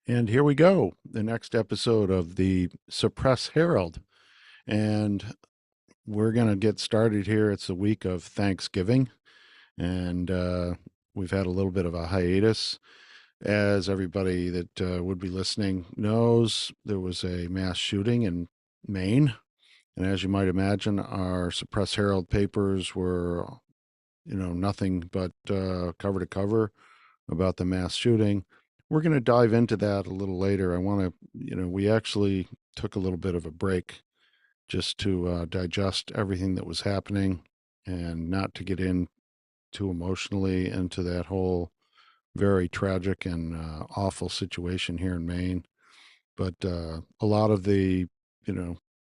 And here we go, the next episode of the Suppress Herald. And we're going to get started here. It's the week of Thanksgiving, and we've had a little bit of a hiatus. As everybody that would be listening knows, there was a mass shooting in Maine. And as you might imagine, our Suppress Herald papers were, nothing but cover to cover about the mass shooting. We're going to dive into that a little later. I want to, we actually took a little bit of a break just to digest everything that was happening and not to get in too emotionally into that whole very tragic and awful situation here in Maine. But a lot of the, you know,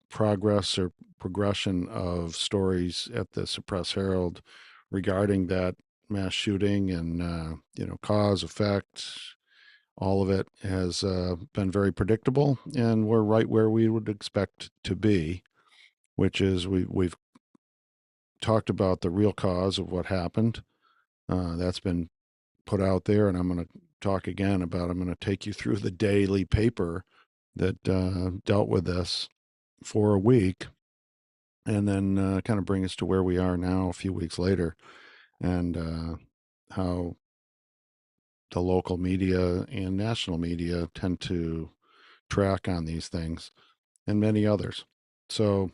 progress or progression of stories at the Suppress Herald regarding that mass shooting and, cause, effect, all of it has been very predictable, and we're right where we would expect to be, which is we've talked about the real cause of what happened. That's been put out there, and I'm going to talk again about. I'm going to take you through the daily paper that dealt with this for a week, and then kind of bring us to where we are now, a few weeks later, and how the local media and national media tend to track on these things and many others. So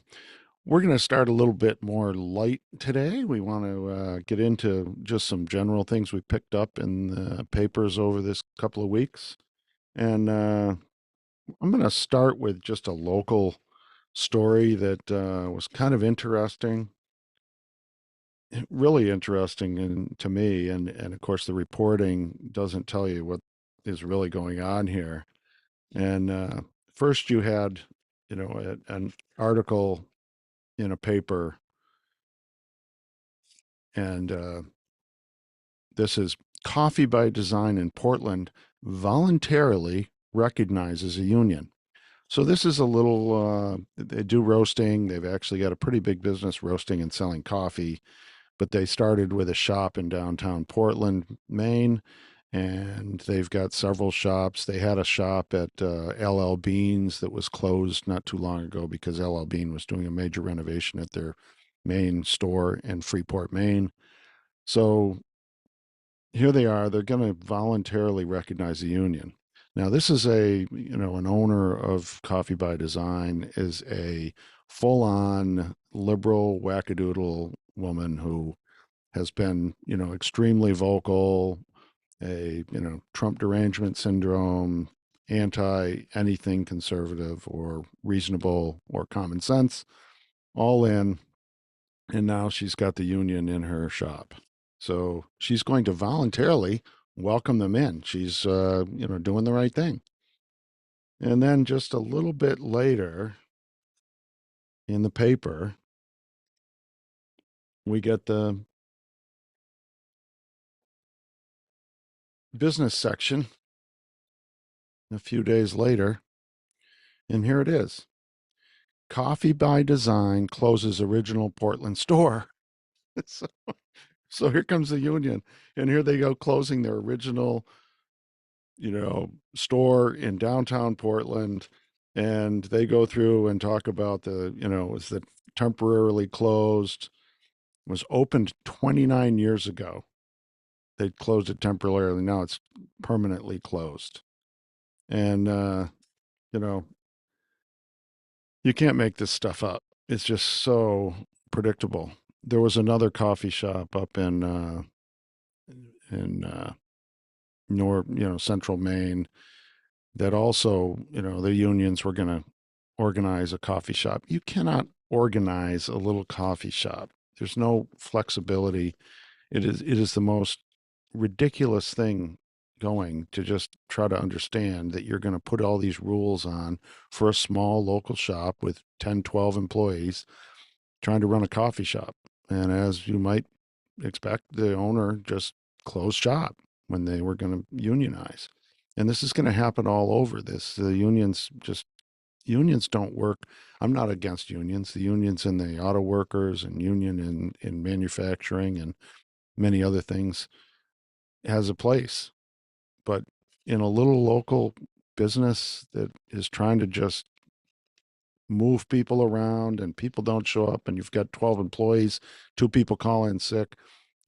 we're going to start a little bit more light today. We want to get into just some general things we picked up in the papers over this couple of weeks. And I'm going to start with just a local story that was kind of interesting, really interesting to me. And of course, the reporting doesn't tell you what is really going on here. And first, you had, an article in a paper, and this is Coffee by Design in Portland voluntarily recognizes a union. So this is a little, they do roasting. They've actually got a pretty big business roasting and selling coffee, but they started with a shop in downtown Portland, Maine, and they've got several shops. They had a shop at LL Bean's that was closed not too long ago because LL Bean was doing a major renovation at their main store in Freeport, Maine. So here they are. They're going to voluntarily recognize the union. Now, this is an owner of Coffee by Design is a full on liberal wackadoodle woman who has been, extremely vocal, Trump derangement syndrome, anti anything conservative or reasonable or common sense, all in. And now she's got the union in her shop. So she's going to voluntarily welcome them in. She's, doing the right thing. And then just a little bit later in the paper, we get the business section a few days later. And here it is. Coffee by Design closes original Portland store. so, so here comes the union. And here they go closing their original, store in downtown Portland. And they go through and talk about was that temporarily closed, was opened 29 years ago. They closed it temporarily. Now it's permanently closed. And, you know, you can't make this stuff up. It's just so predictable. There was another coffee shop up in central Maine that also, the unions were going to organize a coffee shop. You cannot organize a little coffee shop. There's no flexibility. It is the most ridiculous thing going to just try to understand that you're going to put all these rules on for a small local shop with 10, 12 employees trying to run a coffee shop. And as you might expect, the owner just closed shop when they were going to unionize. And this is going to happen all over this. The unions don't work. I'm not against unions. The unions in the auto workers and union in manufacturing and many other things has a place. But in a little local business that is trying to just move people around and people don't show up and you've got 12 employees, two people call in sick,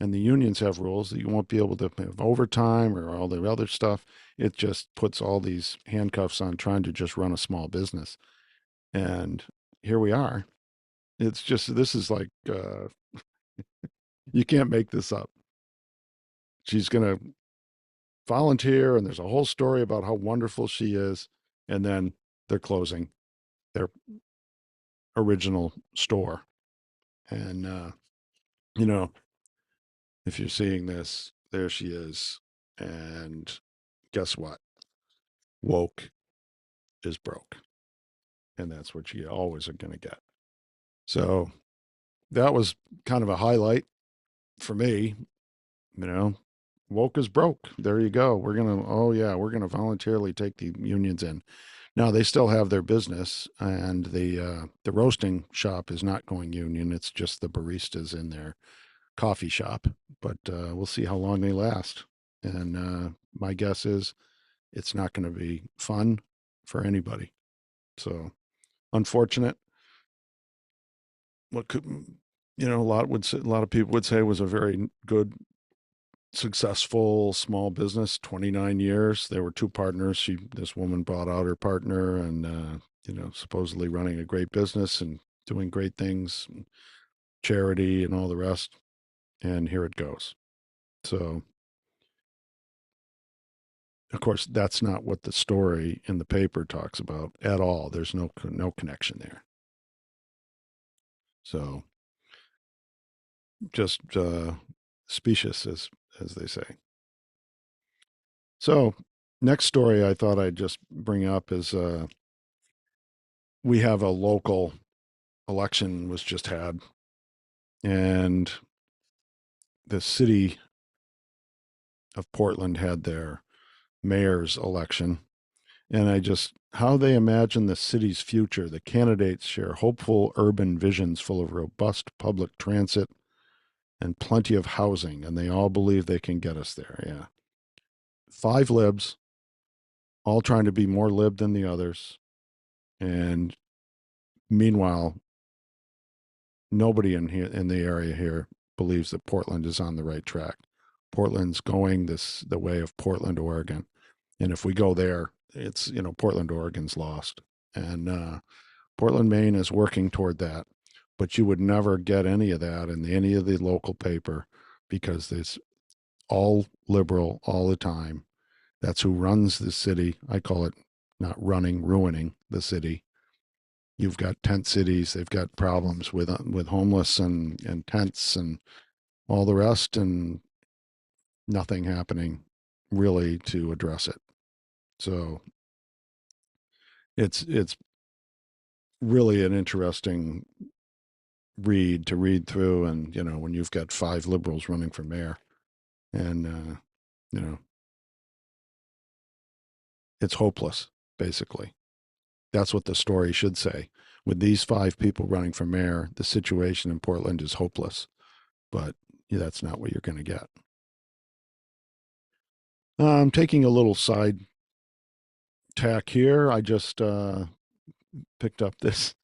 and the unions have rules that you won't be able to have overtime or all the other stuff. It just puts all these handcuffs on trying to just run a small business. And here we are. It's just, this is like, you can't make this up. She's going to volunteer, and there's a whole story about how wonderful she is. And then they're closing their original store. And, you know, if you're seeing this, there she is. And guess what? Woke is broke. And that's what you always are going to get. So that was kind of a highlight for me. You know, woke is broke. There you go. We're going to, oh, yeah, we're going to voluntarily take the unions in. Now they still have their business, and the roasting shop is not going union. It's just the baristas in their coffee shop. But we'll see how long they last. And my guess is it's not going to be fun for anybody. So unfortunate. What could, a lot would say, a lot of people would say was a very good, successful small business. 29 years. There were two partners. This woman bought out her partner, and supposedly running a great business and doing great things, and charity and all the rest. And here it goes. So of course, that's not what the story in the paper talks about at all. There's no connection there. So just specious, as they say. So next story I thought I'd just bring up is we have a local election was just had, and the city of Portland had their mayor's election. And how they imagine the city's future. The candidates share hopeful urban visions full of robust public transit and plenty of housing, and they all believe they can get us there. Yeah. Five libs, all trying to be more lib than the others. And meanwhile, nobody in the area here believes that Portland is on the right track. Portland's going the way of Portland, Oregon. And if we go there, it's, Portland, Oregon's lost. And Portland, Maine is working toward that. But you would never get any of that in any of the local paper because it's all liberal all the time. That's who runs the city. I call it not running, ruining the city. You've got tent cities. They've got problems with homeless and tents and all the rest, and nothing happening really to address it. So it's really an interesting read to read through, and when you've got five liberals running for mayor, and you know it's hopeless, basically. That's what the story should say. With these five people running for mayor, the situation in Portland is hopeless. But that's not what you're going to get. I'm taking a little side tack here. I just picked up this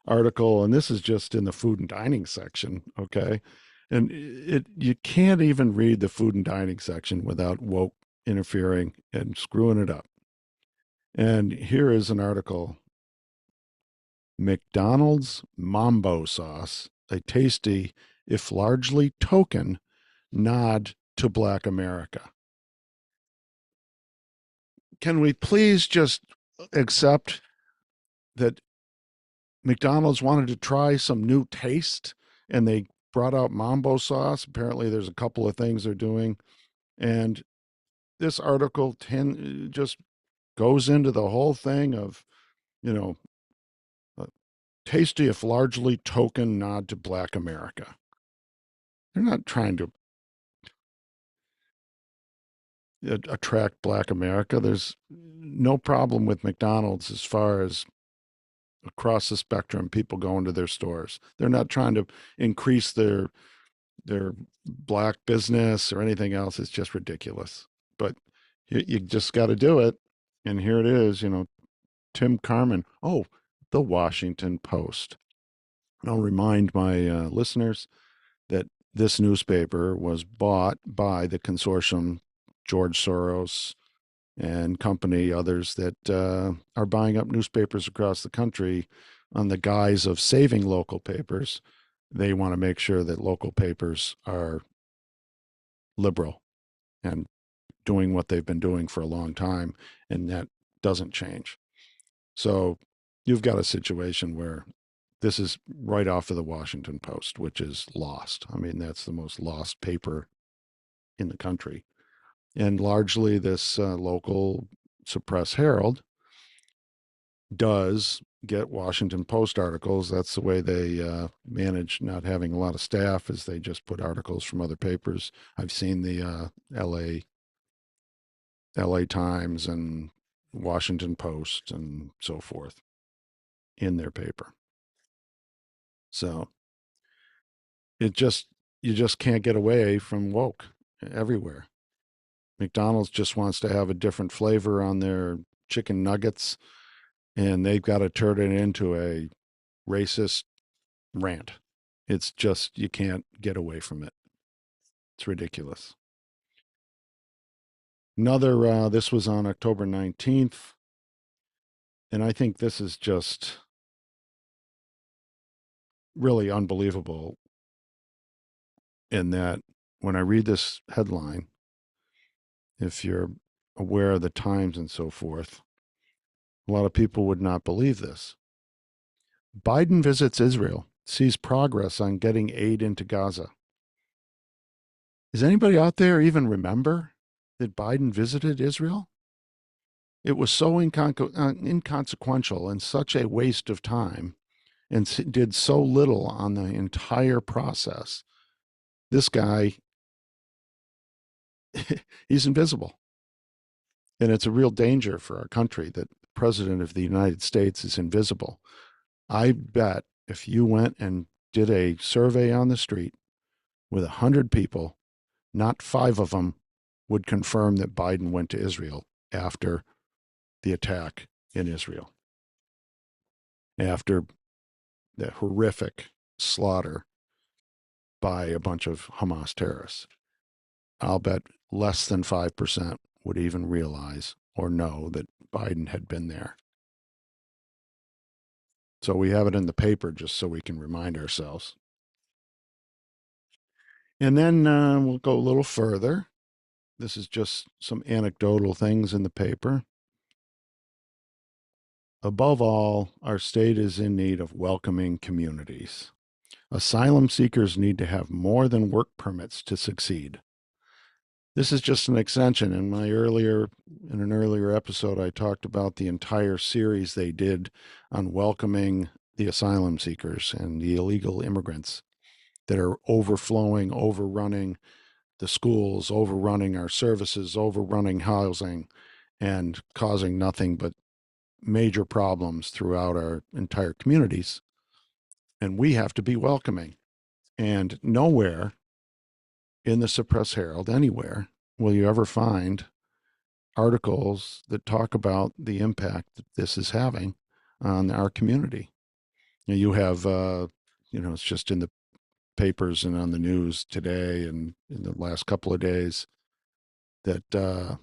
article, and this is just in the food and dining section. Okay. And you can't even read the food and dining section without woke interfering and screwing it up. And here is an article: McDonald's Mambo sauce, a tasty, if largely token, nod to Black America. Can we please just accept that McDonald's wanted to try some new taste and they brought out Mambo sauce? Apparently, there's a couple of things they're doing. And this article just goes into the whole thing of, you know, tasty, if largely token nod to Black America. They're not trying to attract Black America. There's no problem with McDonald's as far as across the spectrum, people going to their stores. They're not trying to increase their black business or anything else. It's just ridiculous. But you just got to do it. And here it is, Tim Carmen. Oh, the Washington Post. I'll remind my listeners that this newspaper was bought by the consortium, George Soros and company, others that are buying up newspapers across the country on the guise of saving local papers. They want to make sure that local papers are liberal and doing what they've been doing for a long time, and that doesn't change. So you've got a situation where this is right off of the Washington Post, which is lost. I mean, that's the most lost paper in the country. And largely, this local suppress Herald does get Washington Post articles. That's the way they manage not having a lot of staff, is they just put articles from other papers. I've seen the LA Times and Washington Post and so forth in their paper. So it just you just can't get away from woke everywhere. McDonald's just wants to have a different flavor on their chicken nuggets, and they've got to turn it into a racist rant. It's just, you can't get away from it. It's ridiculous. This was on October 19th. And I think this is just really unbelievable in that when I read this headline, if you're aware of the times and so forth, a lot of people would not believe this. Biden visits Israel, sees progress on getting aid into Gaza. Does anybody out there even remember that Biden visited Israel? It was so inconsequential and such a waste of time, and did so little on the entire process. This guy, he's invisible. And it's a real danger for our country that the president of the United States is invisible. I bet if you went and did a survey on the street with 100 people, not 5 of them would confirm that Biden went to Israel after the attack in Israel, after the horrific slaughter by a bunch of Hamas terrorists. I'll bet less than 5% would even realize or know that Biden had been there. So we have it in the paper just so we can remind ourselves. And then we'll go a little further. This is just some anecdotal things in the paper. Above all, our state is in need of welcoming communities. Asylum seekers need to have more than work permits to succeed. This is just an extension. In an earlier episode, I talked about the entire series they did on welcoming the asylum seekers and the illegal immigrants that are overflowing, overrunning the schools, overrunning our services, overrunning housing, and causing nothing but major problems throughout our entire communities. And we have to be welcoming. And nowhere in the Suppress Herald, anywhere, will you ever find articles that talk about the impact that this is having on our community. You have, it's just in the papers and on the news today and in the last couple of days that the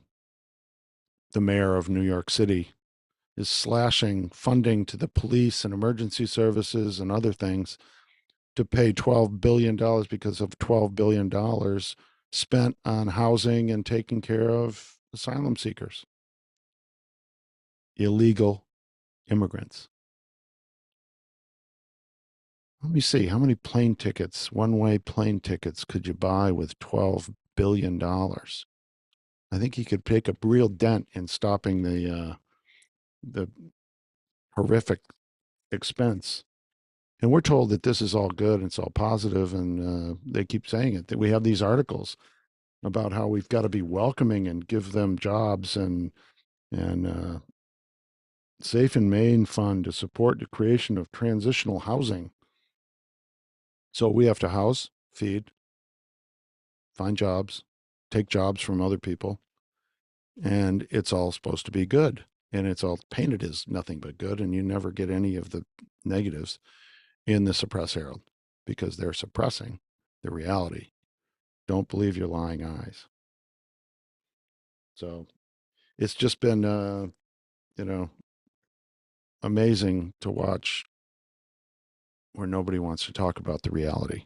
mayor of New York City is slashing funding to the police and emergency services and other things to pay $12 billion because of $12 billion spent on housing and taking care of asylum seekers, illegal immigrants. Let me see, how many plane tickets, one-way plane tickets, could you buy with $12 billion? I think you could take a real dent in stopping the horrific expense. And we're told that this is all good and it's all positive, and they keep saying it. That we have these articles about how we've got to be welcoming and give them jobs, and Safe in Maine fund to support the creation of transitional housing. So we have to house, feed, find jobs, take jobs from other people, and it's all supposed to be good. And it's all painted as nothing but good, and you never get any of the negatives in the Suppress Herald because they're suppressing the reality. Don't believe your lying eyes. So it's just been, you know, amazing to watch where nobody wants to talk about the reality.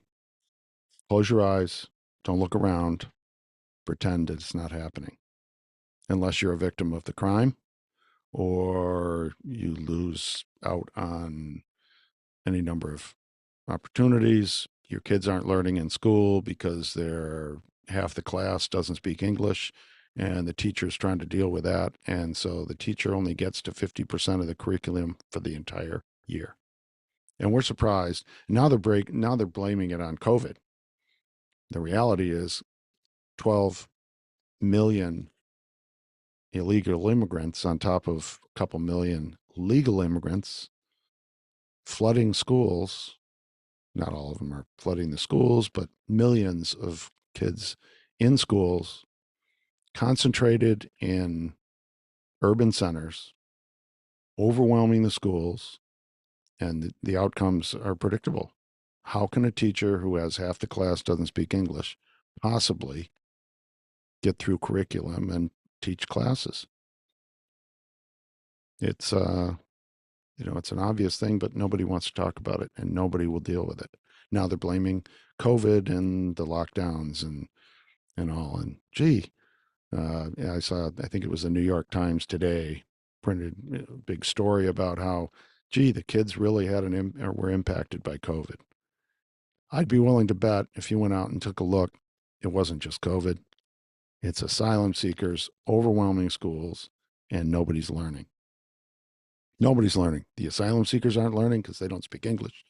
Close your eyes, don't look around, pretend it's not happening unless you're a victim of the crime or you lose out on any number of opportunities. Your kids aren't learning in school because they're half the class doesn't speak English and the teacher's trying to deal with that. And so the teacher only gets to 50% of the curriculum for the entire year. And we're surprised. Now they're blaming it on COVID. The reality is 12 million illegal immigrants on top of a couple million legal immigrants flooding schools. Not all of them are flooding the schools, but millions of kids in schools concentrated in urban centers, overwhelming the schools, and the outcomes are predictable. How can a teacher who has half the class doesn't speak English possibly get through curriculum and teach classes? It's it's an obvious thing, but nobody wants to talk about it and nobody will deal with it. Now they're blaming COVID and the lockdowns and all. And gee, yeah, I saw, I think it was the New York Times today printed a big story about how, gee, the kids really had or were impacted by COVID. I'd be willing to bet if you went out and took a look, it wasn't just COVID. It's asylum seekers overwhelming schools and nobody's learning. Nobody's learning. The asylum seekers aren't learning because they don't speak English.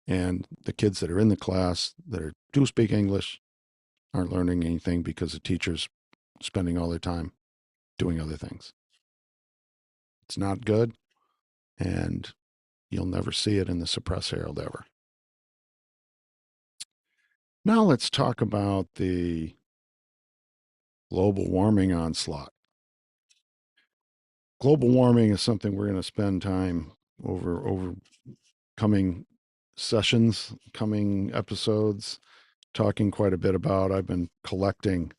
And the kids that are in the class do speak English aren't learning anything because the teachers spending all their time doing other things. It's not good, and you'll never see it in the Suppress Herald ever. Now let's talk about the global warming onslaught. Global warming is something we're going to spend time over coming sessions, coming episodes, talking quite a bit about. I've been collecting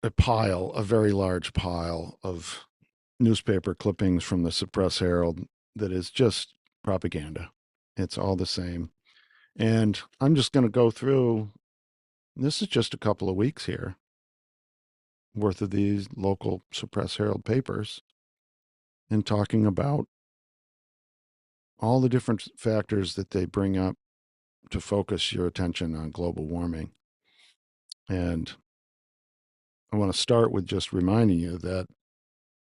a very large pile of newspaper clippings from the Suppress Herald that is just propaganda. It's all the same. And I'm just going to go through, this is just a couple of weeks here worth of these local Suppress Herald papers and talking about all the different factors that they bring up to focus your attention on global warming. And I want to start with just reminding you that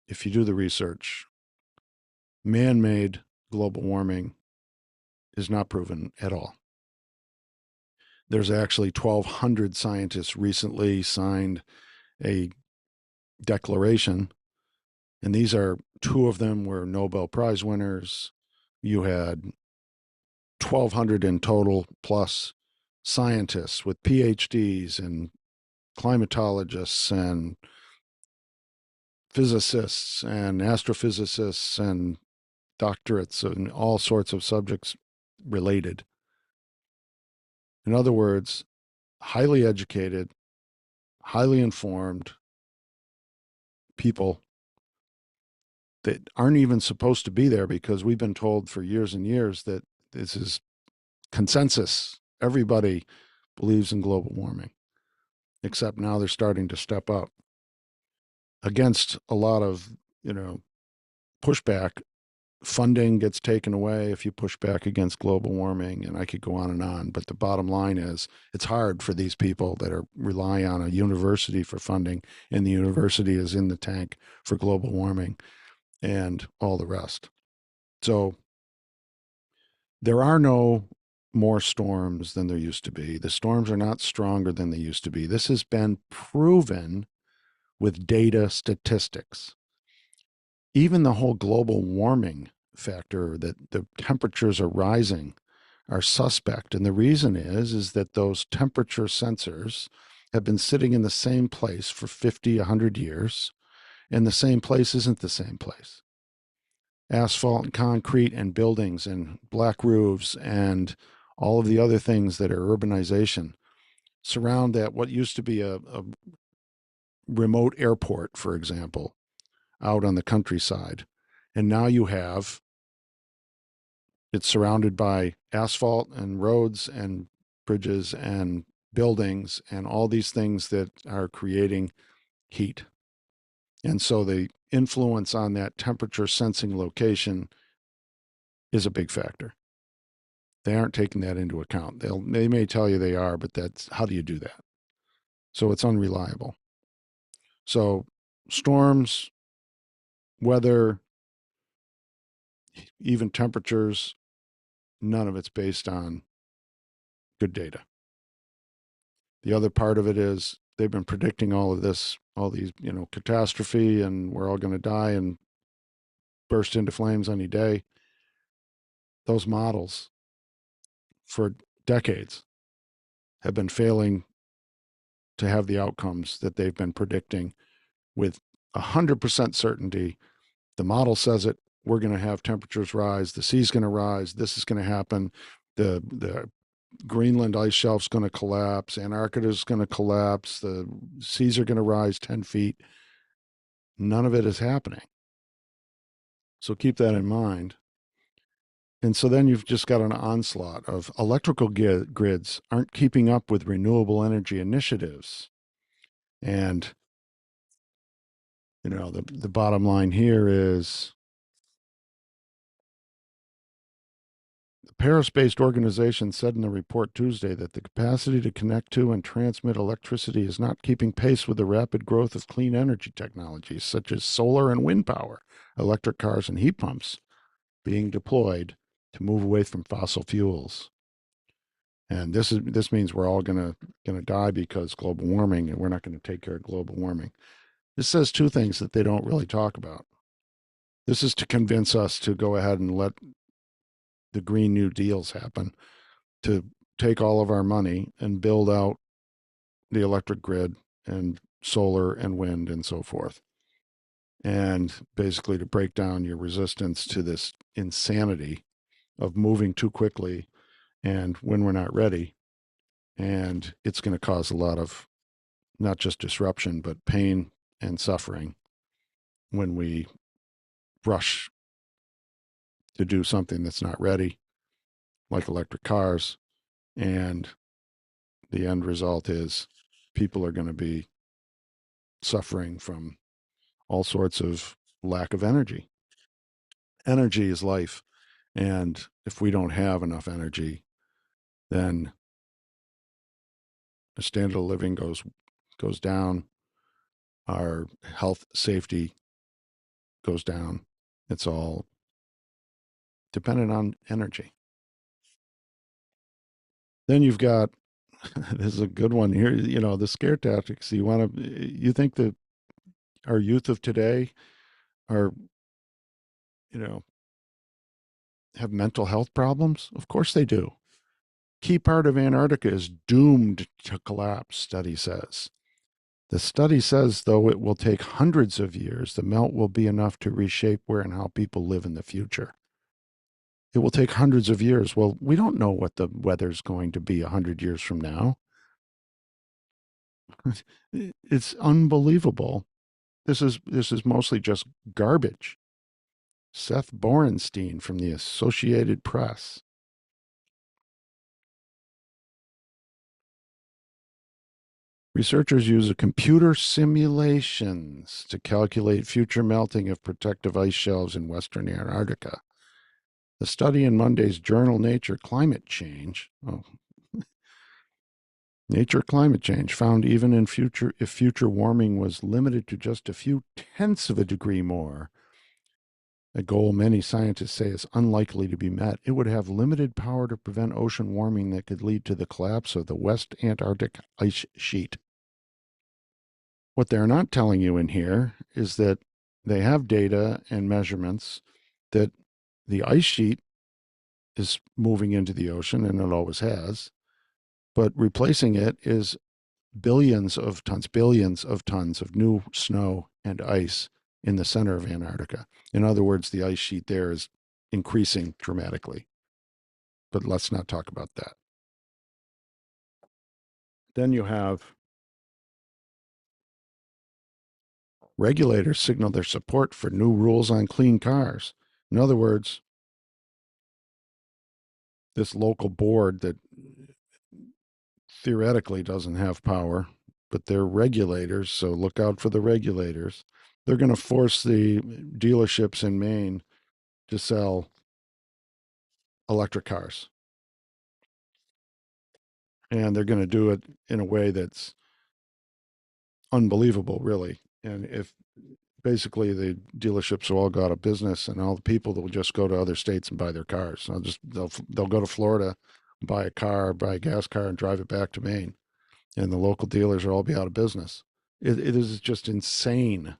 if you do the research, man made global warming is not proven at all. There's actually 1,200 scientists recently signed a declaration, and these are two of them were Nobel Prize winners. You had 1,200 in total, plus scientists with PhDs and climatologists and physicists and astrophysicists and doctorates and all sorts of subjects related. In other words, highly educated, highly informed people that aren't even supposed to be there because we've been told for years and years that this is consensus. Everybody believes in global warming, except now they're starting to step up against a lot of, pushback. Funding gets taken away if you push back against global warming, and I could go on and on. But the bottom line is it's hard for these people that are relying on a university for funding, and the university is in the tank for global warming and all the rest. So there are no more storms than there used to be. The storms are not stronger than they used to be. This has been proven with data statistics. Even the whole global warming factor that the temperatures are rising are suspect. And the reason is that those temperature sensors have been sitting in the same place for 50, 100 years, and the same place isn't the same place. Asphalt and concrete and buildings and black roofs and all of the other things that are urbanization surround that what used to be a remote airport, for example, out on the countryside. And now you have it's surrounded by asphalt and roads and bridges and buildings and all these things that are creating heat. And so the influence on that temperature sensing location is a big factor. They aren't taking that into account. They may tell you they are, but that's how do you do that? So it's unreliable. So storms, weather, even temperatures, none of it's based on good data. The other part of it is they've been predicting all of this, all these, catastrophe, and we're all going to die and burst into flames any day. Those models for decades have been failing to have the outcomes that they've been predicting with 100% certainty. The model says it. We're going to have temperatures rise. The sea's going to rise. This is going to happen. The Greenland ice shelf's going to collapse. Antarctica is going to collapse. The seas are going to rise 10 feet. None of it is happening. So keep that in mind. And so then you've just got an onslaught of electrical grids aren't keeping up with renewable energy initiatives. And, the bottom line here is the Paris-based organization said in a report Tuesday that the capacity to connect to and transmit electricity is not keeping pace with the rapid growth of clean energy technologies such as solar and wind power, electric cars, and heat pumps being deployed to move away from fossil fuels. And this means we're all gonna die because global warming, and we're not going to take care of global warming. This says two things that they don't really talk about. This is to convince us to go ahead and let the Green New Deals happen, to take all of our money and build out the electric grid and solar and wind and so forth. And basically to break down your resistance to this insanity of moving too quickly and when we're not ready. And it's going to cause a lot of not just disruption, but pain and suffering when we rush to do something that's not ready, like electric cars. And the end result is people are going to be suffering from all sorts of lack of energy. Energy is life. And if we don't have enough energy, then the standard of living goes down. Our health safety goes down. It's all dependent on energy. Then you've got this is a good one here. The scare tactics. You think that our youth of today are, you know, have mental health problems? Of course they do. Key part of Antarctica is doomed to collapse, study says. The study says, though it will take hundreds of years, the melt will be enough to reshape where and how people live in the future. It will take hundreds of years. Well, we don't know what the weather's going to be 100 years from now. It's unbelievable. This is mostly just garbage. Seth Borenstein from the Associated Press. Researchers use computer simulations to calculate future melting of protective ice shelves in western Antarctica. The study in Monday's journal Nature Climate Change, Nature Climate Change, found even if future warming was limited to just a few tenths of a degree more, a goal many scientists say is unlikely to be met, it would have limited power to prevent ocean warming that could lead to the collapse of the West Antarctic ice sheet. What they're not telling you in here is that they have data and measurements that the ice sheet is moving into the ocean, and it always has, but replacing it is billions of tons of new snow and ice in the center of Antarctica. In other words, the ice sheet there is increasing dramatically. But let's not talk about that. Then you have regulators signal their support for new rules on clean cars. In other words, this local board that theoretically doesn't have power, but they're regulators, so look out for the regulators. They're going to force the dealerships in Maine to sell electric cars. And they're going to do it in a way that's unbelievable, really. And if basically the dealerships will all go out of business, and all the people that will just go to other states and buy their cars. They'll go to Florida, buy a car, buy a gas car, and drive it back to Maine, and the local dealers will all be out of business. It is just insane.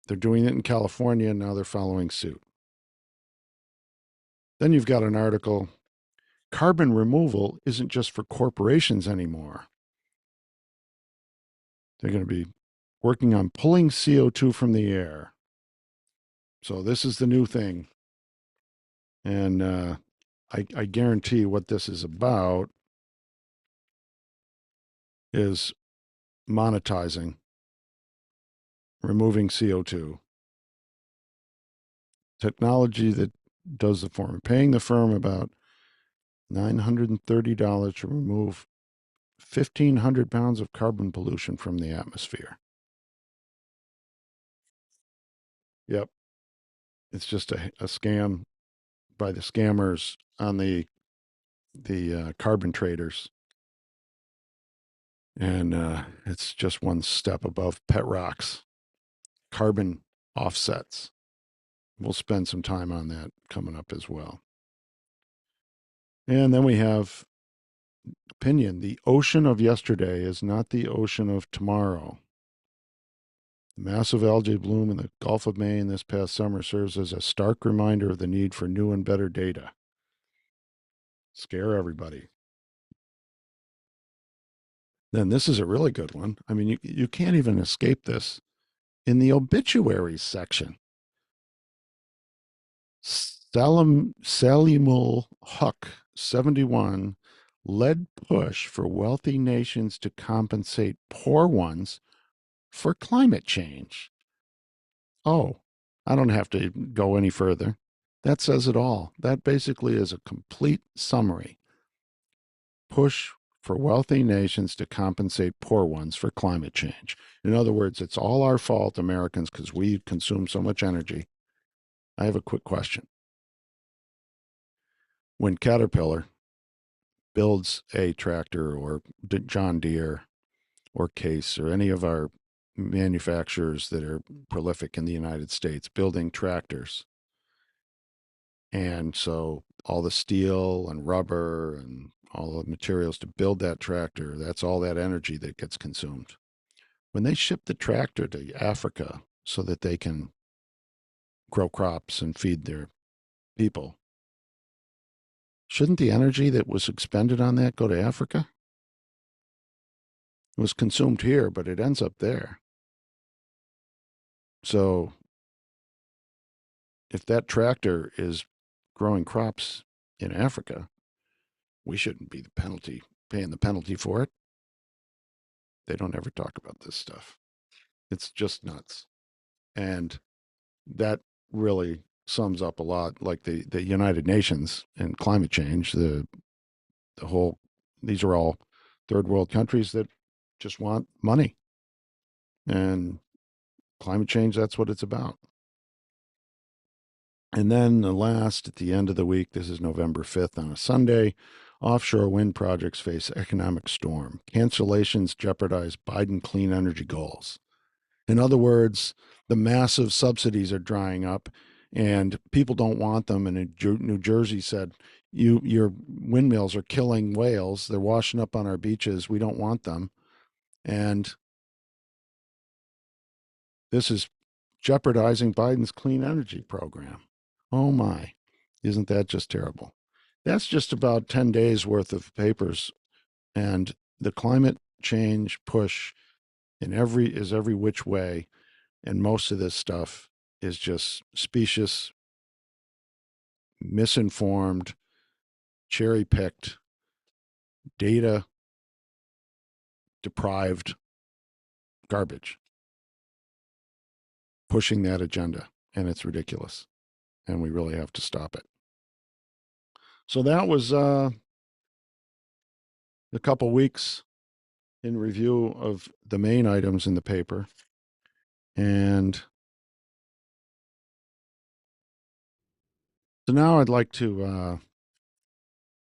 They're doing it in California, and now they're following suit. Then you've got an article: carbon removal isn't just for corporations anymore. They're going to be working on pulling CO2 from the air. So this is the new thing. And I guarantee what this is about is monetizing, removing CO2. Technology that does the form, paying the firm about $930 to remove 1,500 pounds of carbon pollution from the atmosphere. Yep. It's just a scam by the scammers on the carbon traders. And it's just one step above pet rocks, carbon offsets. We'll spend some time on that coming up as well. And then we have opinion. The ocean of yesterday is not the ocean of tomorrow. The massive algae bloom in the Gulf of Maine this past summer serves as a stark reminder of the need for new and better data. Scare everybody. Then this is a really good one. I mean, you can't even escape this. In the obituaries section, Salimul Huck, 71, led push for wealthy nations to compensate poor ones for climate change. Oh, I don't have to go any further. That says it all. That basically is a complete summary. Push for wealthy nations to compensate poor ones for climate change. In other words, it's all our fault, Americans, because we consume so much energy. I have a quick question. When Caterpillar builds a tractor, or John Deere or Case or any of our manufacturers that are prolific in the United States building tractors, and so all the steel and rubber and all the materials to build that tractor, that's all that energy that gets consumed. When they ship the tractor to Africa so that they can grow crops and feed their people, shouldn't the energy that was expended on that go to Africa? It was consumed here, but it ends up there. So if that tractor is growing crops in Africa, we shouldn't be paying the penalty for it. They don't ever talk about this stuff. It's just nuts. And that really sums up a lot, like the United Nations and climate change. The whole, these are all third world countries that just want money, and climate change, that's what it's about. And then the last, at the end of the week, this is November 5th on a Sunday, offshore wind projects face economic storm. Cancellations jeopardize Biden clean energy goals. In other words, the massive subsidies are drying up and people don't want them. And New Jersey said, your windmills are killing whales. They're washing up on our beaches. We don't want them. And this is jeopardizing Biden's clean energy program. Oh my, isn't that just terrible? That's just about 10 days worth of papers. And the climate change, push in every which way. And most of this stuff is just specious, misinformed, cherry picked, data deprived garbage pushing that agenda. And it's ridiculous. And we really have to stop it. So that was a couple weeks in review of the main items in the paper. And so now I'd like to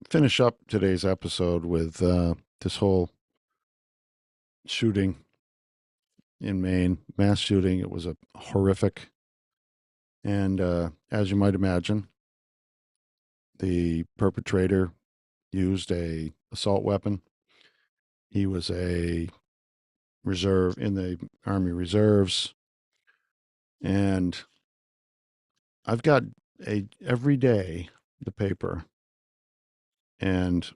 finish up today's episode with this whole shooting in Maine, mass shooting. It was a horrific. And as you might imagine, the perpetrator used a assault weapon. He was a reserve in the Army Reserves. And I've got every day the paper, and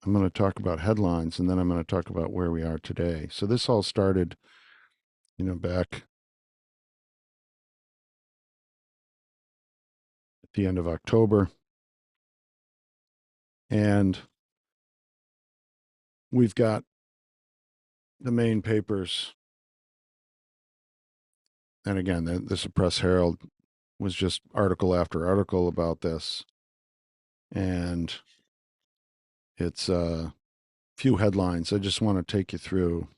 I'm going to talk about headlines, and then I'm going to talk about where we are today. So this all started, back at the end of October, and we've got the main papers. And again, the Suppress Herald was just article after article about this, and it's a few headlines I just want to take you through.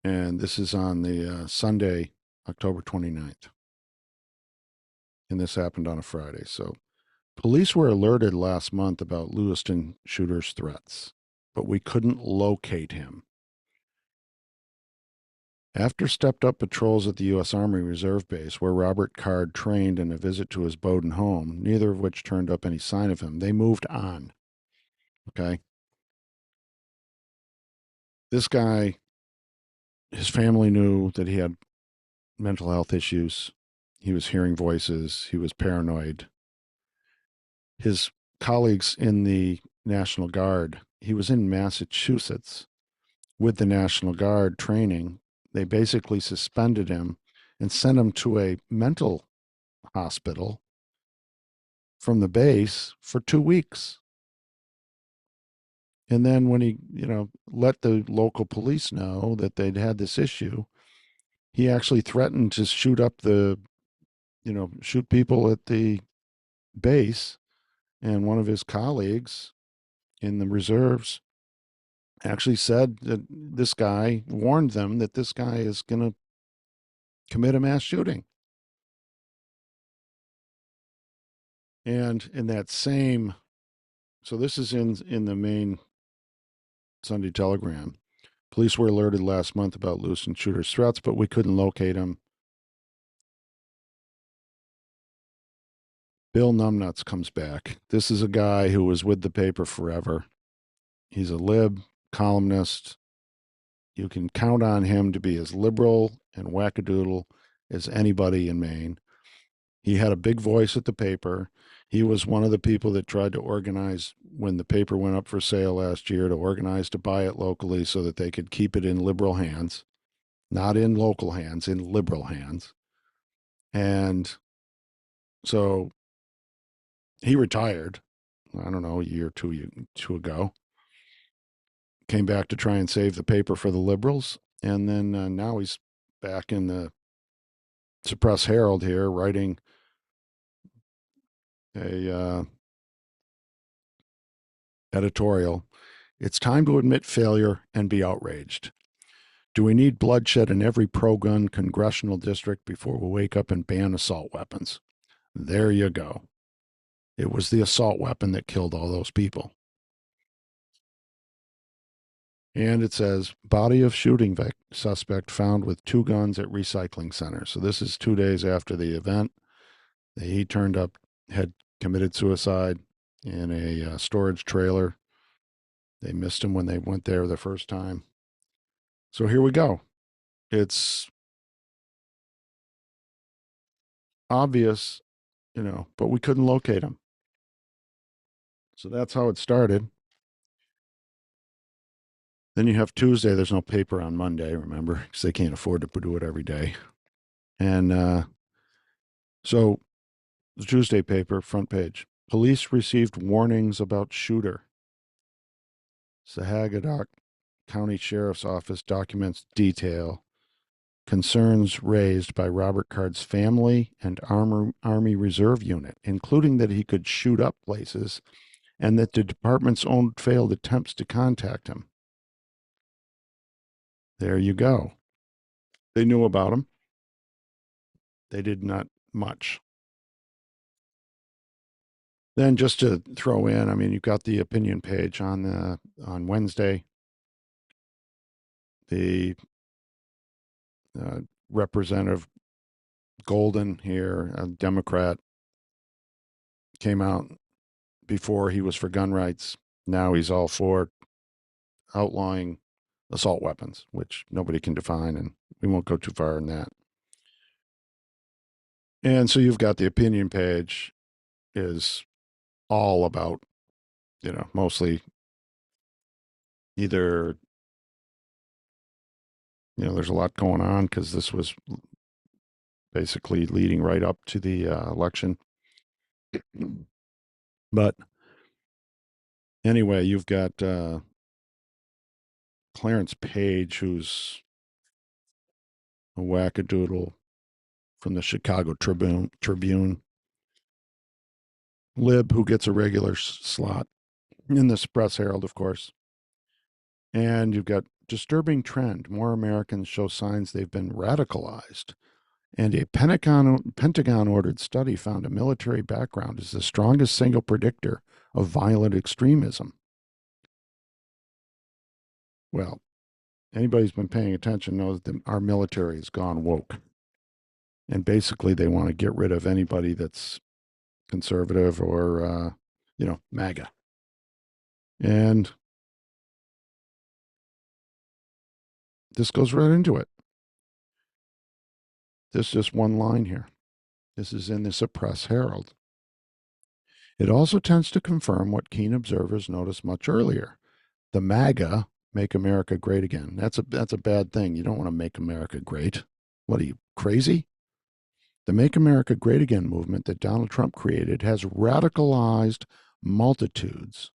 And this is on the Sunday, October 29th. And this happened on a Friday. So police were alerted last month about Lewiston shooter's threats, but we couldn't locate him. After stepped up patrols at the U.S. Army Reserve Base, where Robert Card trained, and a visit to his Bowdoin home, neither of which turned up any sign of him, they moved on. Okay. This guy, his family knew that he had mental health issues. He was hearing voices. He was paranoid. His colleagues in the National Guard, he was in Massachusetts with the National Guard training. They basically suspended him and sent him to a mental hospital from the base for 2 weeks. And then when he, let the local police know that they'd had this issue, he actually threatened to shoot people at the base. And one of his colleagues in the reserves actually said that this guy warned them that this guy is going to commit a mass shooting. And in that same, so this is in the Maine Sunday Telegram. Police were alerted last month about Lewiston shooter's threats, but we couldn't locate him. Bill Numbnuts comes back. This is a guy who was with the paper forever. He's a lib, columnist. You can count on him to be as liberal and wackadoodle as anybody in Maine. He had a big voice at the paper. He was one of the people that tried to organize when the paper went up for sale last year, to organize to buy it locally so that they could keep it in liberal hands, not in local hands, in liberal hands. And so he retired, I don't know, a year or two ago, came back to try and save the paper for the liberals. And then now he's back in the Suppress Herald here, writing a editorial. It's time to admit failure and be outraged. Do we need bloodshed in every pro-gun congressional district before we wake up and ban assault weapons? There you go. It was the assault weapon that killed all those people. And it says, body of shooting suspect found with 2 guns at recycling center. So this is 2 days after the event. He turned up, had committed suicide in a storage trailer. They missed him when they went there the first time. So here we go. It's obvious, but we couldn't locate him. So that's how it started. Then you have Tuesday. There's no paper on Monday, remember, because they can't afford to do it every day. And so the Tuesday paper, front page. Police received warnings about shooter. Sahagadoc County Sheriff's Office documents detail concerns raised by Robert Card's family and Army Reserve unit, including that he could shoot up places and that the department's own failed attempts to contact him. There you go. They knew about him. They did not much. Then just to throw in, I mean, you've got the opinion page on Wednesday. The Representative Golden here, a Democrat, came out before he was for gun rights. Now he's all for outlawing assault weapons, which nobody can define, and we won't go too far in that. And so you've got the opinion page is all about, mostly either, there's a lot going on because this was basically leading right up to the election. But anyway, you've got Clarence Page, who's a wackadoodle from the Chicago Tribune, lib who gets a regular slot in the Press Herald, of course. And you've got disturbing trend. More Americans show signs they've been radicalized. And a Pentagon ordered study found a military background is the strongest single predictor of violent extremism. Well, anybody who's been paying attention knows that our military has gone woke. And basically, they want to get rid of anybody that's conservative or, MAGA. And this goes right into it. There's just one line here. This is in the Suppress Herald. It also tends to confirm what keen observers noticed much earlier. The MAGA, Make America Great Again. That's a bad thing. You don't want to make America great. What are you, crazy? The Make America Great Again movement that Donald Trump created has radicalized multitudes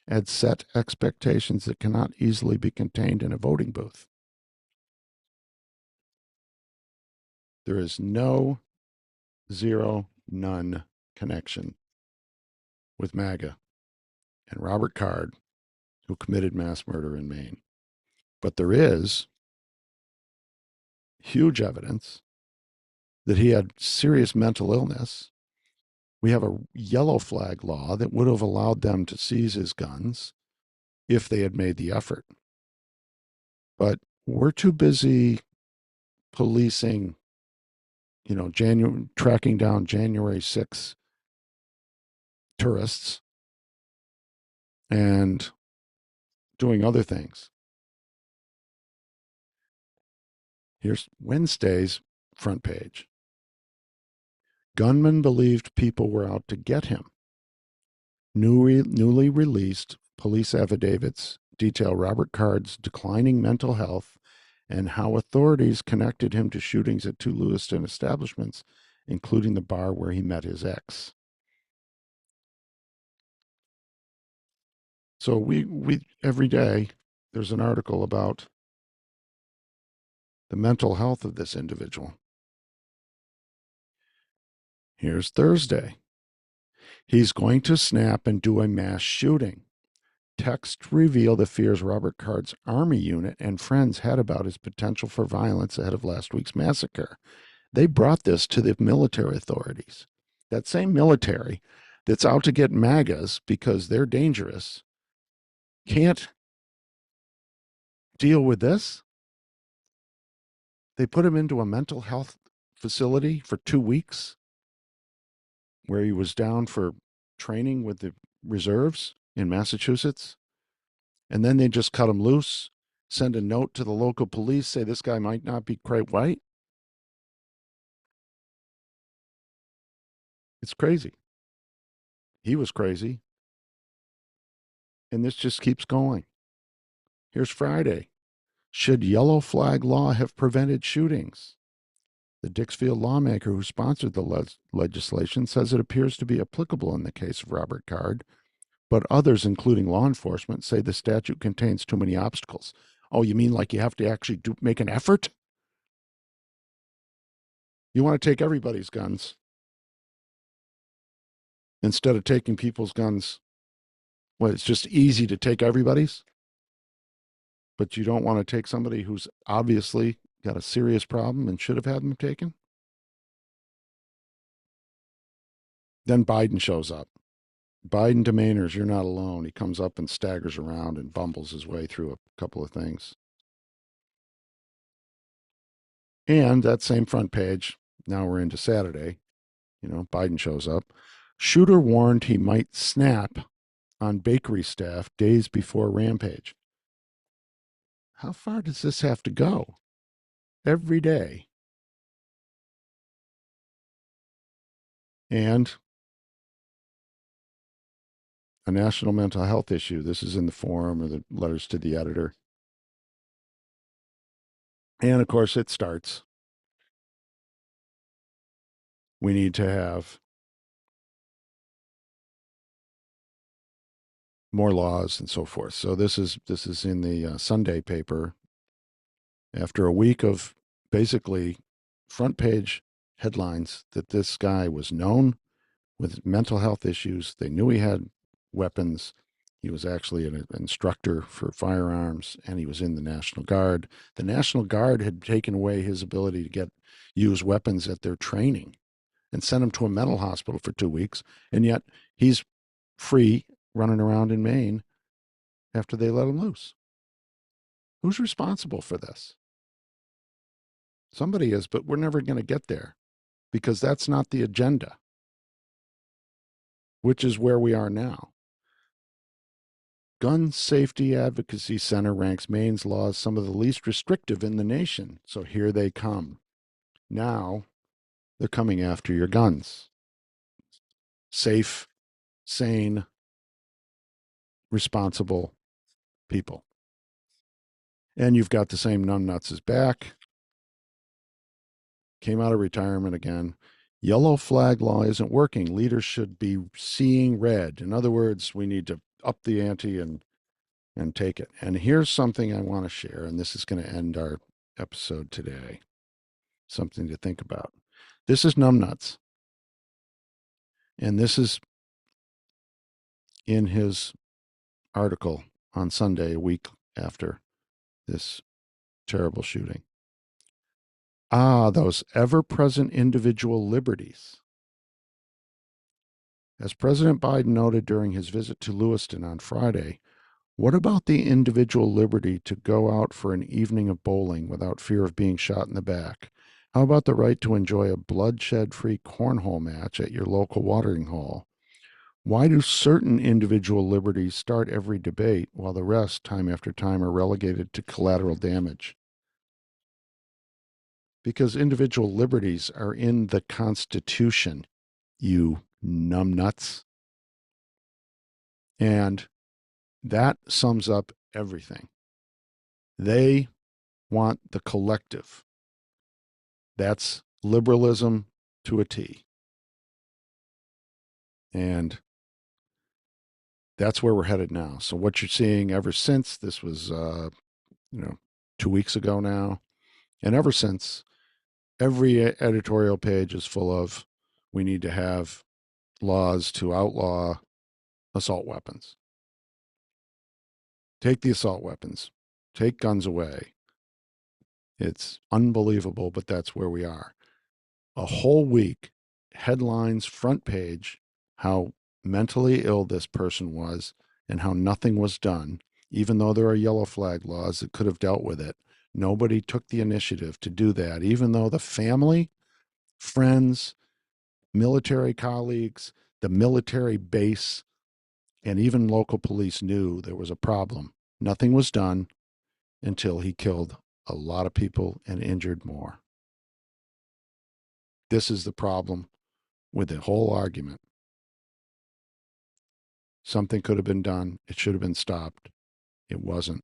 and set expectations that cannot easily be contained in a voting booth. There is no, zero, none connection with MAGA and Robert Card, who committed mass murder in Maine. But there is huge evidence that he had serious mental illness. We have a yellow flag law that would have allowed them to seize his guns if they had made the effort. But we're too busy policing, tracking down January 6th tourists and doing other things. Here's Wednesday's front page. Gunman believed people were out to get him. Newly released police affidavits detail Robert Card's declining mental health and how authorities connected him to shootings at two Lewiston establishments, including the bar where he met his ex. So we every day there's an article about the mental health of this individual. Here's Thursday. He's going to snap and do a mass shooting. Texts reveal the fears Robert Card's Army unit and friends had about his potential for violence ahead of last week's massacre. They brought this to the military authorities. That same military that's out to get MAGAs because they're dangerous can't deal with this. They put him into a mental health facility for 2 weeks where he was down for training with the reserves in Massachusetts. And then they just cut him loose, send a note to the local police, say this guy might not be quite white. It's crazy. He was crazy. And this just keeps going. Here's Friday. Should yellow flag law have prevented shootings? The Dixfield lawmaker who sponsored the legislation says it appears to be applicable in the case of Robert Card, but others, including law enforcement, say the statute contains too many obstacles. Oh, you mean like you have to actually make an effort? You want to take everybody's guns instead of taking people's guns. Well, it's just easy to take everybody's, but you don't want to take somebody who's obviously got a serious problem and should have had them taken. Then Biden shows up. Biden to Mainers, you're not alone. He comes up and staggers around and bumbles his way through a couple of things. And that same front page, now we're into Saturday, Biden shows up. Shooter warned he might snap on bakery staff days before rampage. How far does this have to go? Every day. And a national mental health issue. This is in the forum or the letters to the editor. And of course, it starts. We need to have more laws and so forth. So this is in the Sunday paper. After a week of basically front page headlines that this guy was known with mental health issues, they knew he had weapons. He was actually an instructor for firearms, and he was in the National Guard. The National Guard had taken away his ability to use weapons at their training and sent him to a mental hospital for 2 weeks. And yet he's free running around in Maine after they let him loose. Who's responsible for this? Somebody is, but we're never going to get there because that's not the agenda, which is where we are now. Gun Safety Advocacy Center ranks Maine's laws some of the least restrictive in the nation. So here they come. Now they're coming after your guns. Safe, sane, responsible people. And you've got the same numbnuts as back. Came out of retirement again. Yellow flag law isn't working. Leaders should be seeing red. In other words, we need to up the ante and take it. And here's something I want to share, and this is going to end our episode today. Something to think about. This is numbnuts. And this is in his article on Sunday, a week after this terrible shooting. Those ever-present individual liberties. As President Biden noted during his visit to Lewiston on Friday, what about the individual liberty to go out for an evening of bowling without fear of being shot in the back? How about the right to enjoy a bloodshed-free cornhole match at your local watering hole? Why do certain individual liberties start every debate while the rest, time after time, are relegated to collateral damage? Because individual liberties are in the Constitution, you numbnuts. And that sums up everything. They want the collective. That's liberalism to a T. And that's where we're headed now. So what you're seeing ever since this was, 2 weeks ago now, and ever since, every editorial page is full of, we need to have laws to outlaw assault weapons. Take the assault weapons. Take guns away. It's unbelievable, but that's where we are. A whole week, headlines, front page, how mentally ill this person was and how nothing was done, even though there are yellow flag laws that could have dealt with it. Nobody took the initiative to do that, even though the family, friends, military colleagues, the military base, and even local police knew there was a problem. Nothing was done until he killed a lot of people and injured more. This is the problem with the whole argument. Something could have been done. It should have been stopped. It wasn't.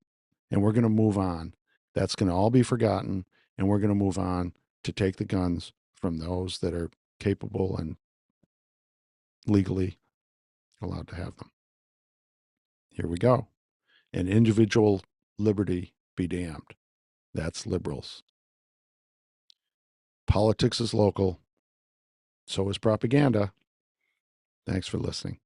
and we're going to move on. That's going to all be forgotten, and we're going to move on to take the guns from those that are capable and legally allowed to have them. Here we go. And individual liberty be damned. That's liberals. Politics is local. So is propaganda. Thanks for listening.